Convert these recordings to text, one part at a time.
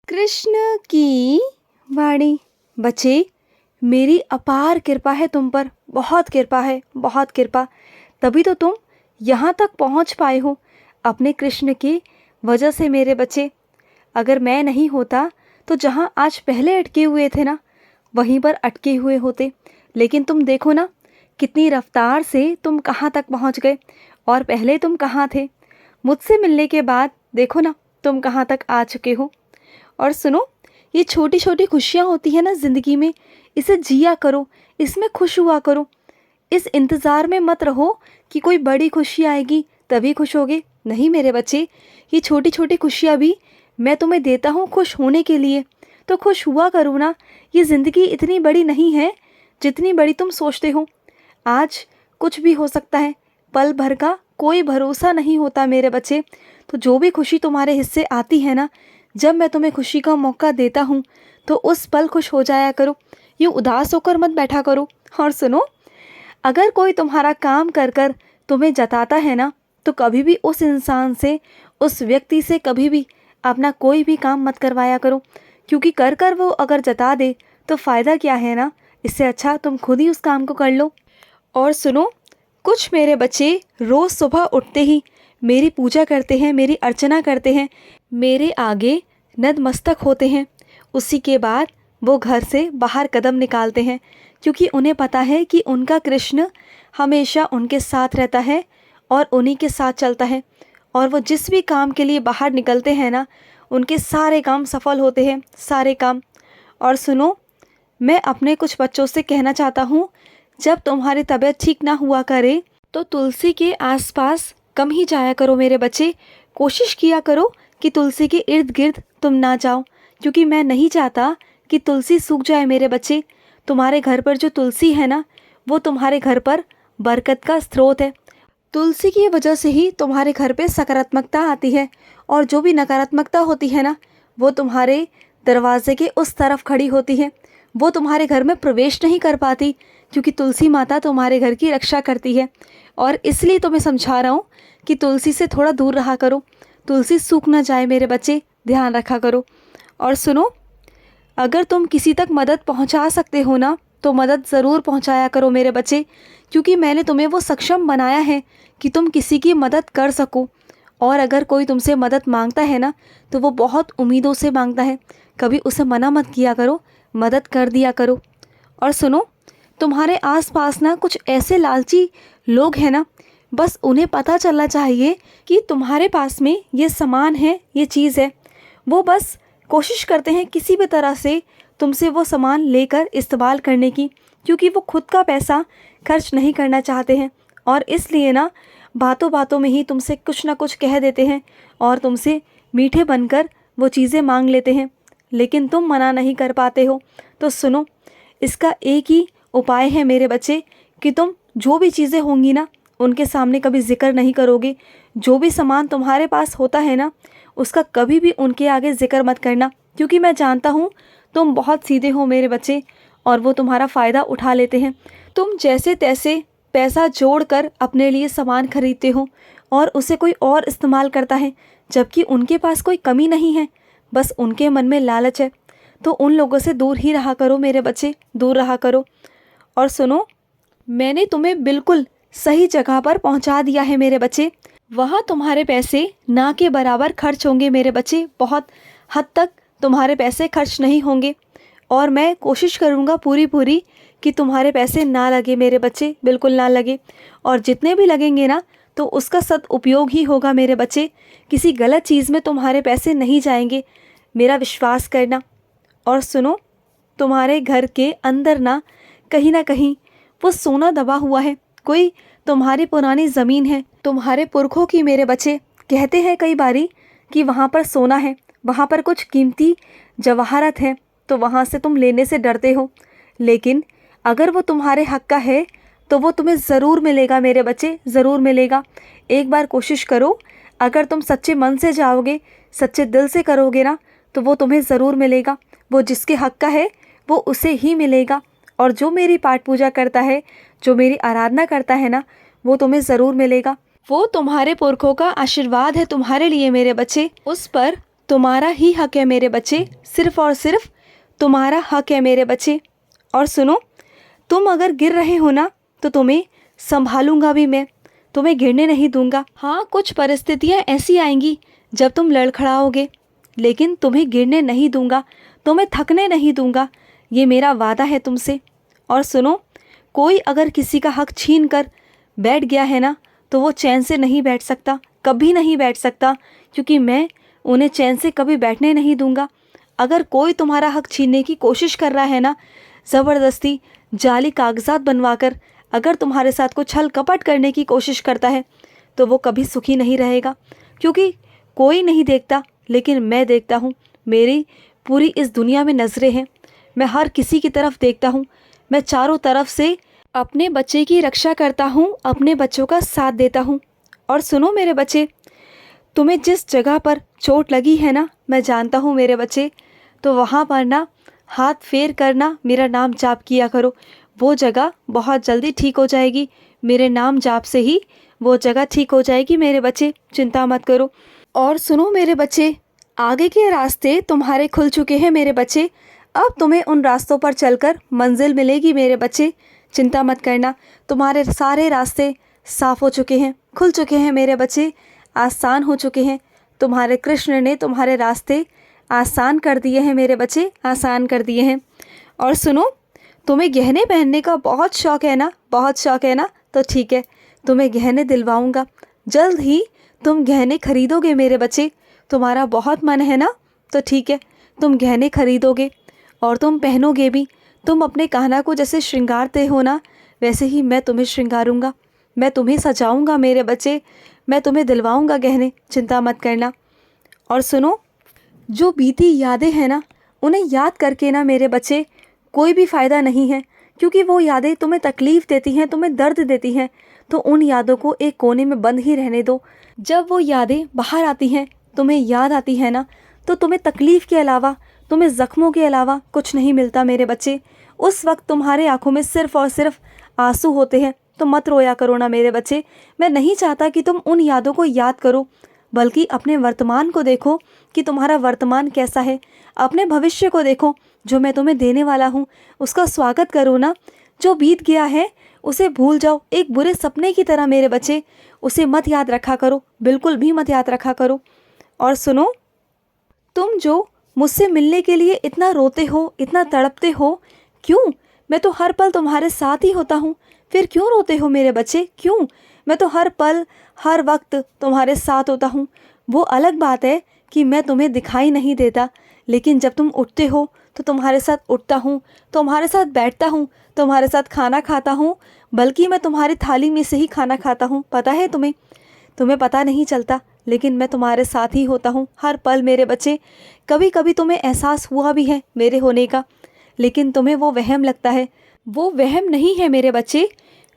कृष्ण की वाणी। बच्चे, मेरी अपार कृपा है तुम पर, बहुत कृपा है, बहुत कृपा। तभी तो तुम यहाँ तक पहुँच पाए हो अपने कृष्ण की वजह से मेरे बच्चे। अगर मैं नहीं होता तो जहाँ आज पहले अटके हुए थे ना, वहीं पर अटके हुए होते। लेकिन तुम देखो ना, कितनी रफ्तार से तुम कहाँ तक पहुँच गए, और पहले तुम कहाँ थे। मुझसे मिलने के बाद देखो ना, तुम कहाँ तक आ चुके हो। और सुनो, ये छोटी छोटी खुशियाँ होती है ना ज़िंदगी में, इसे जिया करो, इसमें खुश हुआ करो। इस इंतज़ार में मत रहो कि कोई बड़ी खुशी आएगी तभी खुश होगे। नहीं मेरे बच्चे, ये छोटी छोटी खुशियाँ भी मैं तुम्हें देता हूँ खुश होने के लिए, तो खुश हुआ करो ना। ये ज़िंदगी इतनी बड़ी नहीं है जितनी बड़ी तुम सोचते हो। आज कुछ भी हो सकता है, पल भर का कोई भरोसा नहीं होता मेरे बच्चे। तो जो भी खुशी तुम्हारे हिस्से आती है ना, जब मैं तुम्हें खुशी का मौका देता हूँ तो उस पल खुश हो जाया करो, यूँ उदास होकर मत बैठा करो। और सुनो, अगर कोई तुम्हारा काम कर कर तुम्हें जताता है ना, तो कभी भी उस इंसान से, उस व्यक्ति से कभी भी अपना कोई भी काम मत करवाया करो, क्योंकि कर कर वो अगर जता दे तो फ़ायदा क्या है ना। इससे अच्छा तुम खुद ही उस काम को कर लो। और सुनो, कुछ मेरे बच्चे रोज़ सुबह उठते ही मेरी पूजा करते हैं, मेरी अर्चना करते हैं, मेरे आगे नतमस्तक होते हैं। उसी के बाद वो घर से बाहर कदम निकालते हैं, क्योंकि उन्हें पता है कि उनका कृष्ण हमेशा उनके साथ रहता है और उन्हीं के साथ चलता है। और वो जिस भी काम के लिए बाहर निकलते हैं ना, उनके सारे काम सफल होते हैं, सारे काम। और सुनो, मैं अपने कुछ बच्चों से कहना चाहता हूँ, जब तुम्हारी तबीयत ठीक ना हुआ करे तो तुलसी के आसपास कम ही जाया करो मेरे बच्चे। कोशिश किया करो कि तुलसी के इर्द गिर्द तुम ना जाओ, क्योंकि मैं नहीं चाहता कि तुलसी सूख जाए मेरे बच्चे। तुम्हारे घर पर जो तुलसी है ना, वो तुम्हारे घर पर बरकत का स्रोत है। तुलसी की वजह से ही तुम्हारे घर पे सकारात्मकता आती है, और जो भी नकारात्मकता होती है ना, वो तुम्हारे दरवाजे के उस तरफ खड़ी होती है। वो तुम्हारे घर में प्रवेश नहीं कर पाती, क्योंकि तुलसी माता तुम्हारे घर की रक्षा करती है। और इसलिए तो मैं समझा रहा हूँ कि तुलसी से थोड़ा दूर रहा करो, तुलसी सूख ना जाए मेरे बच्चे, ध्यान रखा करो। और सुनो, अगर तुम किसी तक मदद पहुंचा सकते हो ना, तो मदद ज़रूर पहुंचाया करो मेरे बच्चे, क्योंकि मैंने तुम्हें वो सक्षम बनाया है कि तुम किसी की मदद कर सको। और अगर कोई तुमसे मदद मांगता है ना, तो वो बहुत उम्मीदों से मांगता है, कभी उसे मना मत किया करो, मदद कर दिया करो। और सुनो, तुम्हारे आसपास ना कुछ ऐसे लालची लोग हैं ना, बस उन्हें पता चलना चाहिए कि तुम्हारे पास में ये सामान है, ये चीज़ है। वो बस कोशिश करते हैं किसी भी तरह से तुमसे वो सामान लेकर इस्तेमाल करने की, क्योंकि वो खुद का पैसा खर्च नहीं करना चाहते हैं। और इसलिए ना, बातों बातों में ही तुमसे कुछ ना कुछ कह देते हैं और तुमसे मीठे बनकर वो चीज़ें मांग लेते हैं, लेकिन तुम मना नहीं कर पाते हो। तो सुनो, इसका एक ही उपाय है मेरे बच्चे, कि तुम जो भी चीज़ें होंगी ना, उनके सामने कभी जिक्र नहीं करोगे। जो भी सामान तुम्हारे पास होता है ना, उसका कभी भी उनके आगे जिक्र मत करना, क्योंकि मैं जानता हूँ तुम बहुत सीधे हो मेरे बच्चे, और वो तुम्हारा फ़ायदा उठा लेते हैं। तुम जैसे तैसे पैसा जोड़कर अपने लिए सामान खरीदते हो और उसे कोई और इस्तेमाल करता है, जबकि उनके पास कोई कमी नहीं है, बस उनके मन में लालच है। तो उन लोगों से दूर ही रहा करो मेरे बच्चे, दूर रहा करो। और सुनो, मैंने तुम्हें बिल्कुल सही जगह पर पहुंचा दिया है मेरे बच्चे। वहाँ तुम्हारे पैसे ना के बराबर खर्च होंगे मेरे बच्चे, बहुत हद तक तुम्हारे पैसे खर्च नहीं होंगे। और मैं कोशिश करूँगा पूरी पूरी कि तुम्हारे पैसे ना लगे मेरे बच्चे, बिल्कुल ना लगे। और जितने भी लगेंगे ना, तो उसका सदुपयोग ही होगा मेरे बच्चे, किसी गलत चीज़ में तुम्हारे पैसे नहीं जाएंगे, मेरा विश्वास करना। और सुनो, तुम्हारे घर के अंदर ना कहीं वो सोना दबा हुआ है, कोई तुम्हारी पुरानी ज़मीन है, तुम्हारे पुरखों की मेरे बच्चे। कहते हैं कई बारी कि वहाँ पर सोना है, वहाँ पर कुछ कीमती जवाहरात है, तो वहाँ से तुम लेने से डरते हो। लेकिन अगर वो तुम्हारे हक का है तो वो तुम्हें ज़रूर मिलेगा मेरे बच्चे, ज़रूर मिलेगा। एक बार कोशिश करो, अगर तुम सच्चे मन से जाओगे, सच्चे दिल से करोगे ना, तो वो तुम्हें ज़रूर मिलेगा। वो जिसके हक का है वो उसे ही मिलेगा। और जो मेरी पाठ पूजा करता है, जो मेरी आराधना करता है ना, वो तुम्हें ज़रूर मिलेगा। वो तुम्हारे पुरखों का आशीर्वाद है तुम्हारे लिए मेरे बच्चे, उस पर तुम्हारा ही हक है मेरे बच्चे, सिर्फ और सिर्फ तुम्हारा हक है मेरे बच्चे। और सुनो, तुम अगर गिर रहे हो ना तो तुम्हें संभालूंगा भी मैं, तुम्हें गिरने नहीं दूंगा। हाँ, कुछ परिस्थितियाँ ऐसी आएंगी जब तुम लड़खड़ाओगे, लेकिन तुम्हें गिरने नहीं दूंगा, तुम्हें थकने नहीं दूंगा, ये मेरा वादा है तुमसे। और सुनो, कोई अगर किसी का हक छीन कर बैठ गया है ना तो वो चैन से नहीं बैठ सकता, कभी नहीं बैठ सकता, क्योंकि मैं उन्हें चैन से कभी बैठने नहीं दूंगा। अगर कोई तुम्हारा हक छीनने की कोशिश कर रहा है ना, ज़बरदस्ती जाली कागजात बनवाकर अगर तुम्हारे साथ कुछ छल कपट करने की कोशिश करता है तो वो कभी सुखी नहीं रहेगा, क्योंकि कोई नहीं देखता लेकिन मैं देखता हूँ। मेरी पूरी इस दुनिया में नज़रें हैं, मैं हर किसी की तरफ देखता हूँ, मैं चारों तरफ से अपने बच्चे की रक्षा करता हूँ, अपने बच्चों का साथ देता हूँ। और सुनो मेरे बच्चे, तुम्हें जिस जगह पर चोट लगी है ना, मैं जानता हूँ मेरे बच्चे, तो वहाँ पर ना हाथ फेर करना मेरा नाम जाप किया करो, वो जगह बहुत जल्दी ठीक हो जाएगी। मेरे नाम जाप से ही वो जगह ठीक हो जाएगी मेरे बच्चे, चिंता मत करो। और सुनो मेरे बच्चे, आगे के रास्ते तुम्हारे खुल चुके हैं मेरे बच्चे, अब तुम्हें उन रास्तों पर चलकर मंजिल मिलेगी मेरे बच्चे, चिंता मत करना। तुम्हारे सारे रास्ते साफ़ हो चुके हैं, खुल चुके हैं मेरे बच्चे, आसान हो चुके हैं। तुम्हारे कृष्ण ने तुम्हारे रास्ते आसान कर दिए हैं मेरे बच्चे, आसान कर दिए हैं। और सुनो, तुम्हें गहने पहनने का बहुत शौक़ है ना, बहुत शौक़ है ना, तो ठीक है, तुम्हें गहने दिलवाऊंगा। जल्द ही तुम गहने खरीदोगे मेरे बच्चे, तुम्हारा बहुत मन है ना, तो ठीक है, तुम गहने खरीदोगे और तुम पहनोगे भी। तुम अपने कान्हा को जैसे श्रृंगारते हो ना, वैसे ही मैं तुम्हें श्रृंगारूंगा, मैं तुम्हें सजाऊंगा मेरे बच्चे, मैं तुम्हें दिलवाऊंगा गहने, चिंता मत करना। और सुनो, जो बीती यादें हैं ना, उन्हें याद करके ना मेरे बच्चे कोई भी फ़ायदा नहीं है, क्योंकि वो यादें तुम्हें तकलीफ़ देती हैं, तुम्हें दर्द देती हैं। तो उन यादों को एक कोने में बंद ही रहने दो। जब वो यादें बाहर आती हैं, तुम्हें याद आती है ना, तो तुम्हें तकलीफ़ के अलावा, तुम्हें ज़ख्मों के अलावा कुछ नहीं मिलता मेरे बच्चे। उस वक्त तुम्हारे आँखों में सिर्फ़ और सिर्फ आंसू होते हैं, तो मत रोया करो ना मेरे बच्चे। मैं नहीं चाहता कि तुम उन यादों को याद करो, बल्कि अपने वर्तमान को देखो कि तुम्हारा वर्तमान कैसा है। अपने भविष्य को देखो जो मैं तुम्हें देने वाला हूँ, उसका स्वागत करो ना। जो बीत गया है उसे भूल जाओ, एक बुरे सपने की तरह मेरे बच्चे, उसे मत याद रखा करो, बिल्कुल भी मत याद रखा करो। और सुनो, तुम जो मुझसे मिलने के लिए इतना रोते हो, इतना तड़पते हो, क्यों? मैं तो हर पल तुम्हारे साथ ही होता हूँ, फिर क्यों रोते हो मेरे बच्चे, क्यों? मैं तो हर पल हर वक्त तुम्हारे साथ होता हूँ। वो अलग बात है कि मैं तुम्हें दिखाई नहीं देता, लेकिन जब तुम उठते हो तो तुम्हारे साथ उठता हूँ, तुम्हारे साथ बैठता हूँ, तुम्हारे साथ खाना खाता हूँ, बल्कि मैं तुम्हारी थाली में से ही खाना खाता हूँ। पता है तुम्हें? तुम्हें पता नहीं चलता, लेकिन मैं तुम्हारे साथ ही होता हूँ हर पल मेरे बच्चे। कभी कभी तुम्हें एहसास हुआ भी है मेरे होने का, लेकिन तुम्हें वो वहम लगता है। वो वहम नहीं है मेरे बच्चे,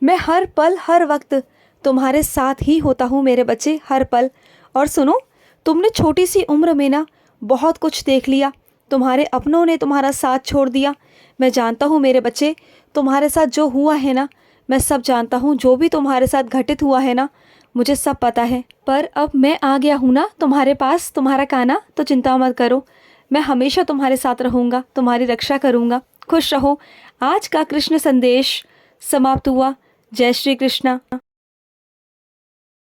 मैं हर पल हर वक्त तुम्हारे साथ ही होता हूँ मेरे बच्चे, हर पल। और सुनो, तुमने छोटी सी उम्र में ना बहुत कुछ देख लिया, तुम्हारे अपनों ने तुम्हारा साथ छोड़ दिया। मैं जानता हूँ मेरे बच्चे, तुम्हारे साथ जो हुआ है ना, मैं सब जानता हूँ, जो भी तुम्हारे साथ घटित हुआ है ना, मुझे सब पता है। पर अब मैं आ गया हूँ ना तुम्हारे पास, तुम्हारा कान्हा, तो चिंता मत करो, मैं हमेशा तुम्हारे साथ रहूँगा, तुम्हारी रक्षा करूँगा। खुश रहो। आज का कृष्ण संदेश समाप्त हुआ। जय श्री कृष्णा।